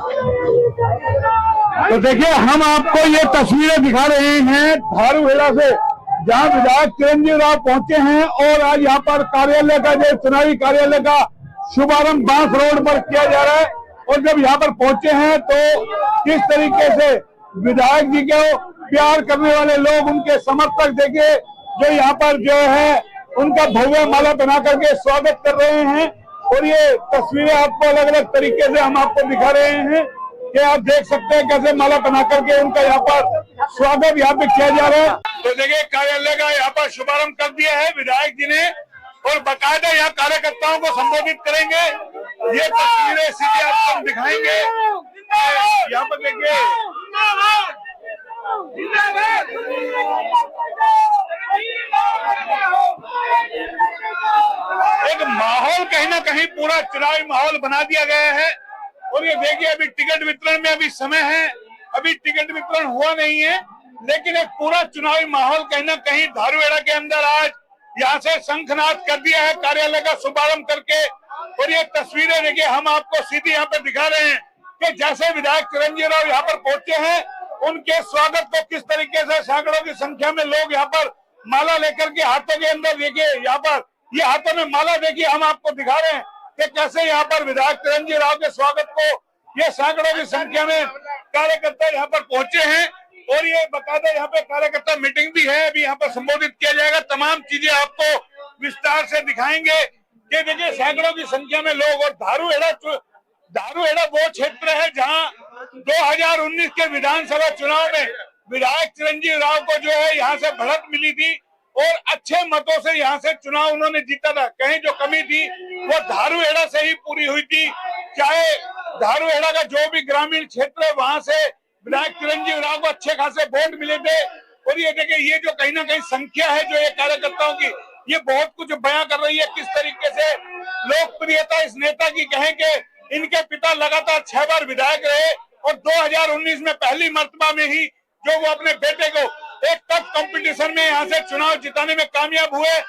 तो देखिए, हम आपको ये तस्वीरें दिखा रहे हैं धारूहेड़ा से, जहां विधायक चिरंजीव राव पहुंचे हैं और आज यहाँ पर कार्यालय का, जो चुनावी कार्यालय का शुभारंभ बांस रोड पर किया जा रहा है। और जब यहाँ पर पहुंचे हैं तो किस तरीके से विधायक जी को प्यार करने वाले लोग, उनके समर्थक देखिए, जो यहाँ पर जो है उनका भव्य माला बना करके स्वागत कर रहे हैं। और ये तस्वीरें आपको अलग अलग तरीके से हम आपको दिखा रहे हैं कि आप देख सकते हैं कैसे माला बना करके उनका यहाँ पर स्वागत यहाँ पे किया जा रहा है। तो देखिए, कार्यालय का यहाँ पर शुभारंभ कर दिया है विधायक जी ने और बाकायदा यहाँ कार्यकर्ताओं को संबोधित करेंगे। ये तस्वीरें सीधे आपको हम दिखाएंगे। यहाँ पर देखिए, एक माहौल कहीं ना कहीं पूरा चुनावी माहौल बना दिया गया है। और ये देखिए, अभी टिकट वितरण में अभी समय है, अभी टिकट वितरण हुआ नहीं है, लेकिन एक पूरा चुनावी माहौल कहीं ना कहीं धारूहेड़ा के अंदर आज यहाँ से शंखनाद कर दिया है कार्यालय का शुभारंभ करके। और ये तस्वीरें देखिए, हम आपको सीधी यहाँ पे दिखा रहे हैं कि जैसे विधायक चिरंजीव राव यहाँ पर पहुंचे हैं, उनके स्वागत को किस तरीके से सैकड़ों की संख्या में लोग यहाँ पर माला लेकर के हाथों के अंदर, देखिए यहाँ पर ये हाथों में माला, देखिए हम आपको दिखा रहे हैं कि कैसे यहाँ पर विधायक चिरंजीव राव के स्वागत को ये सैकड़ों की संख्या में कार्यकर्ता यहाँ पर पहुंचे हैं। और ये बकायदा यहाँ पे कार्यकर्ता मीटिंग भी है, अभी यहाँ पर संबोधित किया जाएगा। तमाम चीजें आपको विस्तार से दिखाएंगे कि देखिए सैकड़ों की संख्या में लोग। और धारूहेड़ा वो क्षेत्र है जहाँ 2019 के विधानसभा चुनाव में विधायक चिरंजीव राव को जो है यहाँ से बढ़त मिली थी और अच्छे मतों से यहाँ से चुनाव उन्होंने जीता था। कहीं जो कमी थी वो धारूहेड़ा से ही पूरी हुई थी। चाहे धारूहेड़ा का जो भी ग्रामीण क्षेत्र है, वहां से विधायक चिरंजीव राव को अच्छे खासे वोट मिले थे। और ये देखिए, ये जो कहीं ना कहीं संख्या है जो ये कार्यकर्ताओं की, ये बहुत कुछ बयां कर रही है किस तरीके से लोकप्रियता इस नेता की। कहें कि इनके पिता लगातार 6 बार विधायक रहे और 2019 में पहली मर्तबा में ही जो वो अपने बेटे को एक टफ कंपटीशन में यहाँ से चुनाव जिताने में कामयाब हुए,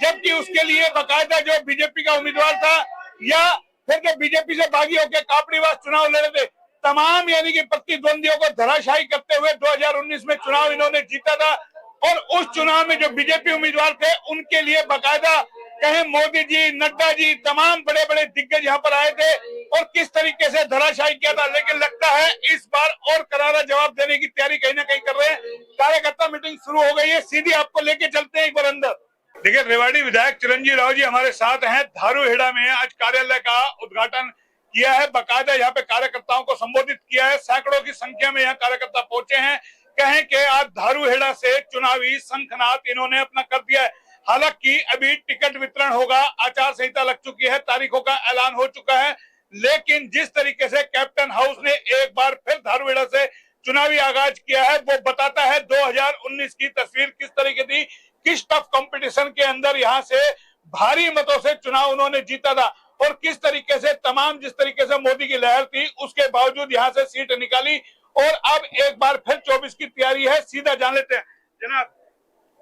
जबकि उसके लिए बाकायदा जो बीजेपी का उम्मीदवार था या फिर जो बीजेपी से बागी होकर कापड़ीवास चुनाव लड़े थे, तमाम यानी कि प्रतिद्वंदियों को धराशायी करते हुए 2019 में चुनाव इन्होंने जीता था। और उस चुनाव में जो बीजेपी उम्मीदवार थे उनके लिए बाकायदा कहें मोदी जी, नड्डा जी, तमाम बड़े बड़े दिग्गज यहाँ पर आए थे और किस तरीके से धराशायी किया था। लेकिन लगता है इस बार और करारा जवाब देने की तैयारी कहीं ना कहीं कर रहे हैं। कार्यकर्ता मीटिंग शुरू हो गई है, सीधी आपको लेके चलते हैं एक बार अंदर। देखिए, रेवाड़ी विधायक चिरंजीव राव जी हमारे साथ हैं। धारूहेड़ा में आज कार्यालय का उद्घाटन किया है, बाकायदा यहाँ पे कार्यकर्ताओं को संबोधित किया है। सैकड़ों की संख्या में यहाँ कार्यकर्ता पहुंचे हैं। कहें कि आज धारूहेड़ा से चुनावी शंखनाद इन्होंने अपना कर दिया है। हालांकि अभी टिकट वितरण होगा, आचार संहिता लग चुकी है, तारीखों का ऐलान हो चुका है, लेकिन जिस तरीके से कैप्टन हाउस ने एक बार फिर धारूहेड़ा से चुनावी आगाज किया है, वो बताता है 2019 की तस्वीर किस तरीके थी, किस टफ कंपटीशन के अंदर यहाँ से भारी मतों से चुनाव उन्होंने जीता था और किस तरीके से तमाम जिस तरीके से मोदी की लहर थी उसके बावजूद यहाँ से सीट निकाली। और अब एक बार फिर 24 की तैयारी है, सीधा जान लेते हैं। जनाब,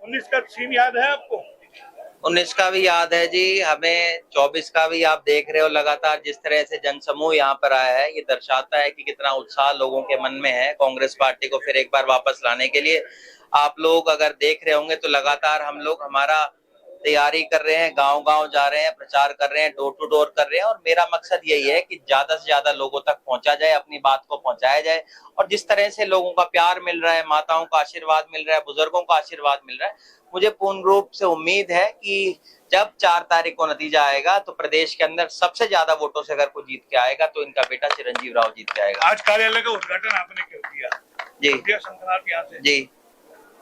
19 का सीन याद है आपको? 19 का भी याद है जी, हमें 24 का भी। आप देख रहे हो लगातार जिस तरह से जनसमूह यहाँ पर आया है, ये दर्शाता है कि कितना उत्साह लोगों के मन में है कांग्रेस पार्टी को फिर एक बार वापस लाने के लिए। आप लोग अगर देख रहे होंगे तो लगातार हम लोग हमारा तैयारी कर रहे हैं, गांव-गांव जा रहे हैं, प्रचार कर रहे हैं, डोर टू डोर कर रहे हैं। और मेरा मकसद यही है कि ज्यादा से ज्यादा लोगों तक पहुंचा जाए, अपनी बात को पहुंचाया जाए। और जिस तरह से लोगों का प्यार मिल रहा है, माताओं का आशीर्वाद मिल रहा है, बुजुर्गों का आशीर्वाद मिल रहा है, मुझे पूर्ण रूप से उम्मीद है कि जब 4 तारीख को नतीजा आएगा तो प्रदेश के अंदर सबसे ज्यादा वोटों से अगर कोई जीत के आएगा तो इनका बेटा चिरंजीव राव जीत के आएगा। आज कार्यालय का उद्घाटन आपने कर दिया जी, शंखनाद से जी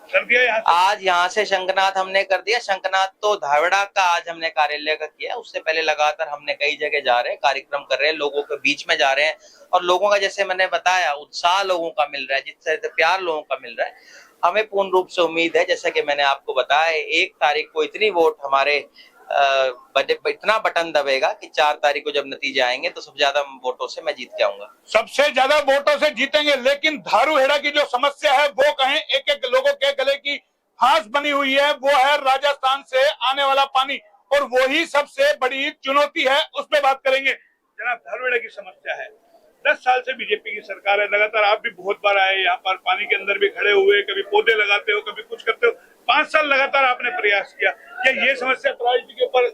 कर दिया। आज यहाँ से शंखनाद हमने कर दिया। शंखनाद तो धारूहेड़ा का आज हमने कार्यालय का किया, उससे पहले लगातार हमने कई जगह जा रहे हैं, कार्यक्रम कर रहे हैं, लोगों के बीच में जा रहे हैं। और लोगों का जैसे मैंने बताया उत्साह लोगों का मिल रहा है, जिस तरह से प्यार लोगों का मिल रहा है, हमें पूर्ण रूप से उम्मीद है, जैसा कि मैंने आपको बताया, 1 तारीख को इतनी वोट हमारे इतना बटन दबेगा कि 4 तारीख को जब नतीजे आएंगे तो सबसे ज्यादा वोटों से मैं जीत के आऊंगा। सबसे ज्यादा वोटों से जीतेंगे। लेकिन धारूहेड़ा की जो समस्या है वो कहें एक एक लोगों के गले की फांस बनी हुई है, वो है राजस्थान से आने वाला पानी, और वही सबसे बड़ी चुनौती है, उस पर बात करेंगे। जनाब, धारूहेड़ा की समस्या है, 10 साल से बीजेपी की सरकार है, लगातार आप भी बहुत बार आए यहाँ पर, पानी के अंदर भी खड़े हुए, कभी पौधे लगाते हो, कभी कुछ करते हो, 5 साल लगातार आपने प्रयास किया। क्या ये समस्या प्रायोरिटी के ऊपर?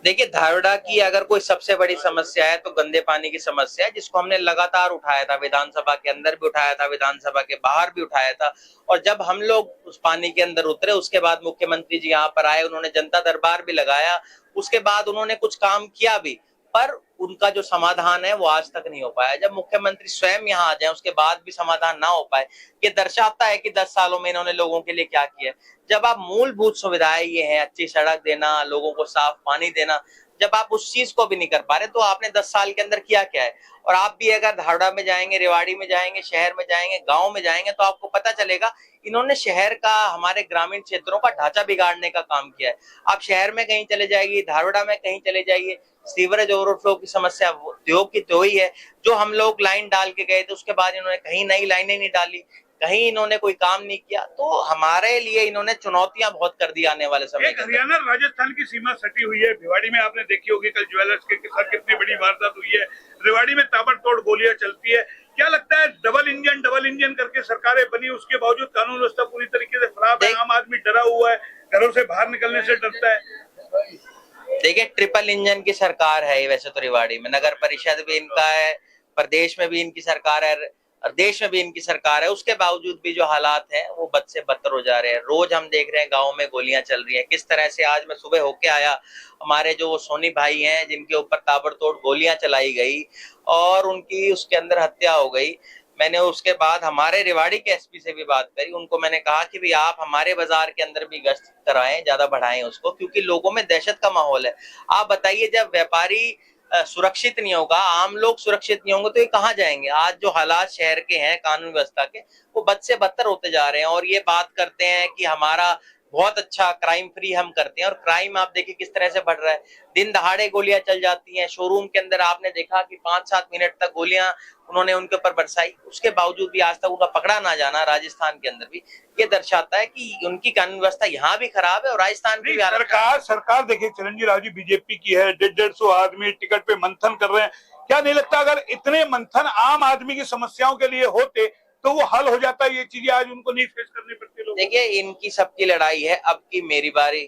देखिए, धारड़ा की अगर कोई सबसे बड़ी समस्या है तो गंदे पानी की समस्या है, जिसको हमने लगातार उठाया था, विधानसभा के अंदर भी उठाया था, विधानसभा के बाहर भी उठाया था। और जब हम लोग उस पानी के अंदर उतरे, उसके बाद मुख्यमंत्री जी यहाँ पर आए, उन्होंने जनता दरबार भी लगाया, उसके बाद उन्होंने कुछ काम किया भी, पर उनका जो समाधान है वो आज तक नहीं हो पाया। जब मुख्यमंत्री स्वयं यहाँ आ जाए उसके बाद भी समाधान ना हो पाए, ये दर्शाता है कि 10 सालों में इन्होंने लोगों के लिए क्या किया। जब आप मूलभूत सुविधाएं ये हैं, अच्छी सड़क देना, लोगों को साफ पानी देना, जब आप उस चीज को भी नहीं कर पा रहे तो आपने 10 साल के अंदर किया क्या है। और आप भी अगर धारड़ा में जाएंगे, रेवाड़ी में जाएंगे, शहर में जाएंगे, गांव में जाएंगे, तो आपको पता चलेगा इन्होंने शहर का, हमारे ग्रामीण क्षेत्रों का ढांचा बिगाड़ने का काम किया है। आप शहर में कहीं चले जाइए, धारड़ा में कहीं चले जाइए, सीवरेज ओवरफ्लो की समस्या त्यों की त्यों ही है। जो हम लोग लाइन डाल के गए थे उसके बाद इन्होंने कहीं नई लाइनें नहीं डाली, कहीं इन्होंने कोई काम नहीं किया। तो हमारे लिए इन्होंने चुनौतियां बहुत कर दी आने वाले समय में। हरियाणा राजस्थान की सीमा सटी हुई है, भिवाड़ी में आपने देखी होगी कल ज्वेलर्स के साथ कितनी बड़ी वारदात हुई है, रेवाड़ी में ताबड़तोड़ गोलियां चलती है। क्या लगता है डबल इंजन करके सरकारें बनी, उसके बावजूद कानून व्यवस्था पूरी तरीके से खराब है, आम आदमी डरा हुआ है, घरों से बाहर निकलने से डरता है। देखिए, ट्रिपल इंजन की सरकार है वैसे तो रेवाड़ी में, नगर परिषद भी इनका है, प्रदेश में भी इनकी सरकार है और देश में भी इनकी सरकार है। उसके बावजूद भी जो हालात हैं वो बद से बदतर हो जा रहे हैं। रोज हम देख रहे हैं गाँव में गोलियां चल रही हैं। किस तरह से आज मैं सुबह होके आया, हमारे जो सोनी भाई हैं जिनके ऊपर ताबड़तोड़ गोलियां चलाई गई और उनकी उसके अंदर हत्या हो गई। मैंने उसके बाद हमारे रेवाड़ी के एसपी से भी बात करी, उनको मैंने कहा कि भाई आप हमारे बाजार के अंदर भी गश्त कराएं, ज्यादा बढ़ाएं उसको, क्योंकि लोगों में दहशत का माहौल है। आप बताइए, जब व्यापारी सुरक्षित नहीं होगा, आम लोग सुरक्षित नहीं होंगे, तो ये कहाँ जाएंगे। आज जो हालात शहर के हैं कानून व्यवस्था के, वो बद से बदतर होते जा रहे हैं। और ये बात करते हैं कि हमारा बहुत अच्छा क्राइम फ्री हम करते हैं, और क्राइम आप देखिए किस तरह से बढ़ रहा है। दिन दहाड़े गोलियां चल जाती हैं, शोरूम के अंदर आपने देखा कि 5-7 मिनट तक गोलियां उन्होंने उनके ऊपर बरसाई, उसके बावजूद भी आज तक उनका पकड़ा ना जाना राजस्थान के अंदर भी, ये दर्शाता है कि उनकी कानून व्यवस्था यहाँ भी खराब है और राजस्थान की भी। सरकार देखिए चिरंजीव राव जी बीजेपी की है, 150 आदमी टिकट पे मंथन कर रहे हैं। क्या नहीं लगता अगर इतने मंथन आम आदमी की समस्याओं के लिए होते तो वो हल हो जाता है, ये चीजें आज उनको नहीं फेस करनी पड़ती लोगों को? देखिए, इनकी सबकी लड़ाई है, अब की मेरी बारी,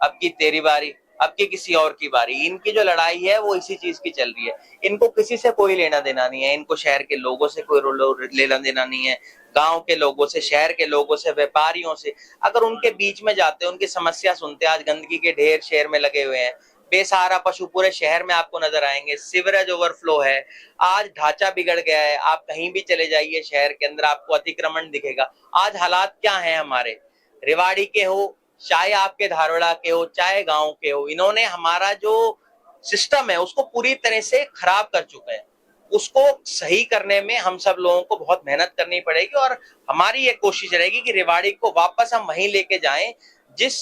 अब की तेरी बारी, अब की किसी और की बारी। इनकी जो लड़ाई है वो इसी चीज की चल रही है। इनको किसी से कोई लेना देना नहीं है, इनको शहर के लोगों से कोई लेना देना नहीं है, गांव के लोगों से, शहर के लोगों से, व्यापारियों से। अगर उनके बीच में जाते, उनकी समस्या सुनते, आज गंदगी के ढेर शहर में लगे हुए हैं, बेसहारा पशु पूरे शहर में आपको नजर आएंगे, सीवरेज ओवरफ्लो है, आज ढांचा बिगड़ गया है। आप कहीं भी चले जाइए शहर के अंदर आपको अतिक्रमण दिखेगा। आज हालात क्या है हमारे, रेवाड़ी के हो, चाहे आपके धारवाड़ा के हो, चाहे गांव के हो, इन्होंने हमारा जो सिस्टम है उसको पूरी तरह से खराब कर चुके हैं। उसको सही करने में हम सब लोगों को बहुत मेहनत करनी पड़ेगी और हमारी ये कोशिश रहेगी कि रेवाड़ी को वापस हम वहीं लेके जाएं जिस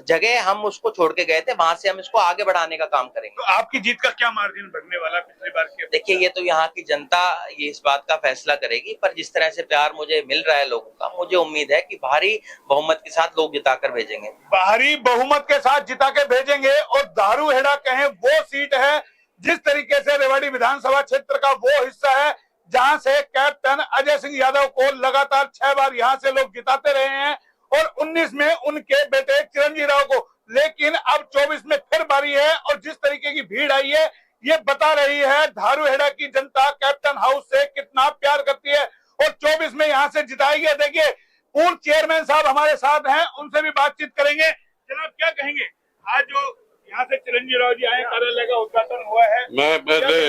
जगह हम उसको छोड़ के गए थे, वहां से हम इसको आगे बढ़ाने का काम करेंगे। तो आपकी जीत का क्या मार्जिन बढ़ने वाला पिछली बार की? देखिए, ये तो यहाँ की जनता ये इस बात का फैसला करेगी, पर जिस तरह से प्यार मुझे मिल रहा है लोगों का, मुझे उम्मीद है कि भारी बहुमत के साथ लोग जिताकर भेजेंगे। भारी बहुमत के साथ जिता के भेजेंगे। और दारूहेड़ा कहें वो सीट है, जिस तरीके से रेवाड़ी विधानसभा क्षेत्र का वो हिस्सा है जहां से कैप्टन अजय सिंह यादव को लगातार 6 बार यहां से लोग जिताते रहे हैं और 19 में उनके बेटे चिरंजीव राव को। लेकिन अब 24 में फिर बारी है और जिस तरीके की भीड़ आई है ये बता रही है दारूहेड़ा की जनता कैप्टन हाउस से कितना प्यार करती है और 24 में यहां से जिताएगी। देखिए, पूर्व चेयरमैन साहब हमारे साथ हैं, उनसे भी बातचीत करेंगे। जनाब, क्या कहेंगे, आज जो यहाँ से चिरंजीव राव जी आए, कार्यालय का उद्घाटन हुआ है, मैं पहले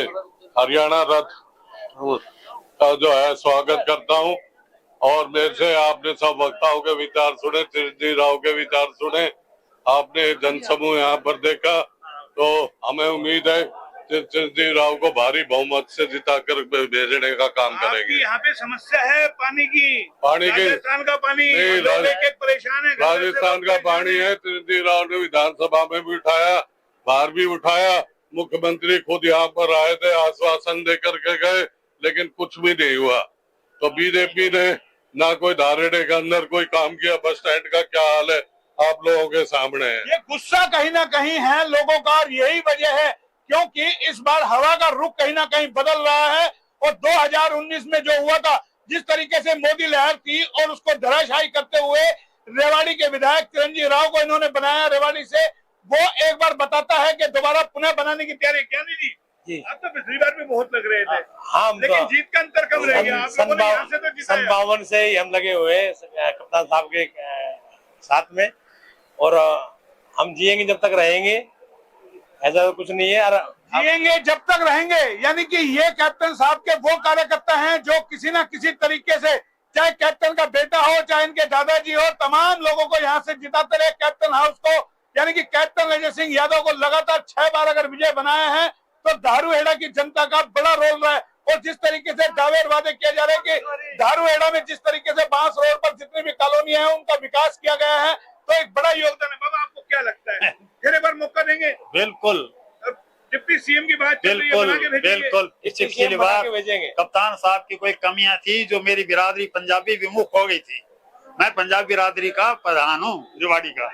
हरियाणा रथ का जो है स्वागत करता हूँ और मेरे से आपने सब वक्ताओं के विचार सुने, चिरंजीव राव के विचार सुने, आपने जनसमूह यहाँ पर देखा, तो हमें उम्मीद है चिरंजीव राव को भारी बहुमत से जिताकर भेजने का काम करेंगे। यहाँ पे समस्या है पानी की, राजस्थान का पानी, परेशान है, राजस्थान का पानी है। चिरंजीव राव ने विधानसभा में भी उठाया, बाहर भी उठाया, मुख्यमंत्री खुद यहाँ पर आए थे, आश्वासन देकर के गए, लेकिन कुछ भी नहीं हुआ। तो बीजेपी ने ना कोई धारेड़े के अंदर कोई काम किया। बस स्टैंड का क्या हाल है आप लोगों के सामने है। ये गुस्सा कहीं ना कहीं है लोगों का और यही वजह है क्योंकि इस बार हवा का रुख कहीं ना कहीं बदल रहा है और 2019 में जो हुआ था, जिस तरीके से मोदी लहर थी और उसको धराशायी करते हुए रेवाड़ी के विधायक चिरंजीव राव को इन्होंने बनाया रेवाड़ी से, वो एक बार बताता है कि दोबारा पुनः बनाने की तैयारी क्या नहीं जी। आप तो पिछली बार भी बहुत लग रहे थे, हाँ, लेकिन जीत का अंतर कम रह गया। आप लोगों ने यहाँ से तो जिताया। 57 से ही हम लगे हुए हैं कप्तान साहब के साथ में, और हम जिएंगे जब तक रहेंगे, ऐसा तो कुछ नहीं है। जिएंगे जब तक रहेंगे, यानी कि ये कैप्टन साहब के वो कार्यकर्ता हैं जो किसी ना किसी तरीके से, चाहे कैप्टन का बेटा हो, चाहे इनके दादाजी हो, तमाम लोगों को यहाँ से जिताते रहे कैप्टन हाउस को। यानी कि कैप्टन अजय सिंह यादव को लगातार 6 बार अगर विजय बनाया है तो धारूहेड़ा की जनता का बड़ा रोल रहा है। और जिस तरीके से दावे वादे किए जा रहे हैं कि धारूहेड़ा में जिस तरीके से बांस रोड पर जितनी भी कॉलोनियां हैं उनका विकास किया गया है, तो एक बड़ा योगदान है। बाबा, आपको क्या लगता है, फिर एक बार मौका देंगे? बिल्कुल, डिप्टी सीएम की बात चल रही है, बना के भेजेंगे। बिल्कुल, पिछली बार कप्तान साहब की कोई कमियां थी जो मेरी बिरादरी पंजाबी विमुख हो गई थी। मैं पंजाबी बिरादरी का प्रधान हूँ रेवाड़ी का।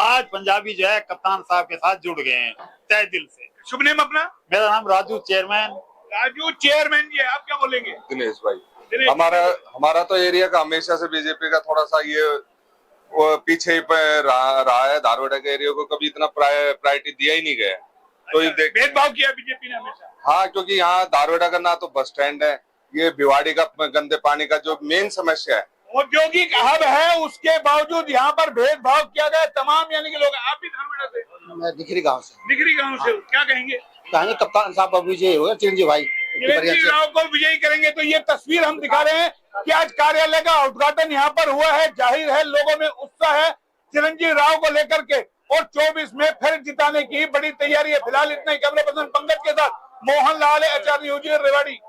आज पंजाबी जो है कप्तान साहब के साथ जुड़ गए हैं तहे दिल से। शुभ नेम अपना? मेरा नाम राजू चेयरमैन। राजू चेयरमैन जी, आप क्या बोलेंगे? दिनेश भाई, हमारा तो एरिया का हमेशा से बीजेपी का थोड़ा सा ये वो पीछे ही रहा है। धारूहेड़ा के एरिया को कभी इतना प्रायोरिटी दिया ही नहीं गया। तो भेदभाव किया बीजेपी ने हमेशा। हाँ, क्योंकि यहाँ धारूहेड़ा का ना तो बस स्टैंड है, ये भिवाड़ी का गंदे पानी का जो मेन समस्या है, औद्योगिक हब है, उसके बावजूद यहाँ पर भेदभाव किया गया तमाम, यानी कि लोग। आप भी धारूहेड़ा से? मैं दिखरी गांव से। दिखरी गांव से, क्या कहेंगे? कप्तान साहब अब विजय होगा, चिरंजीव भाई चिरंजीव राव को विजयी करेंगे। तो ये तस्वीर हम दिखा रहे हैं कि आज कार्यालय का उद्घाटन यहाँ पर हुआ है। जाहिर है लोगों में उत्साह है चिरंजीव राव को लेकर के, और 24 में फिर जिताने की बड़ी तैयारी है। फिलहाल इतना ही। कैमरा पर्सन पंकज के साथ मोहन लाल, एचआर न्यूज रेवाड़ी।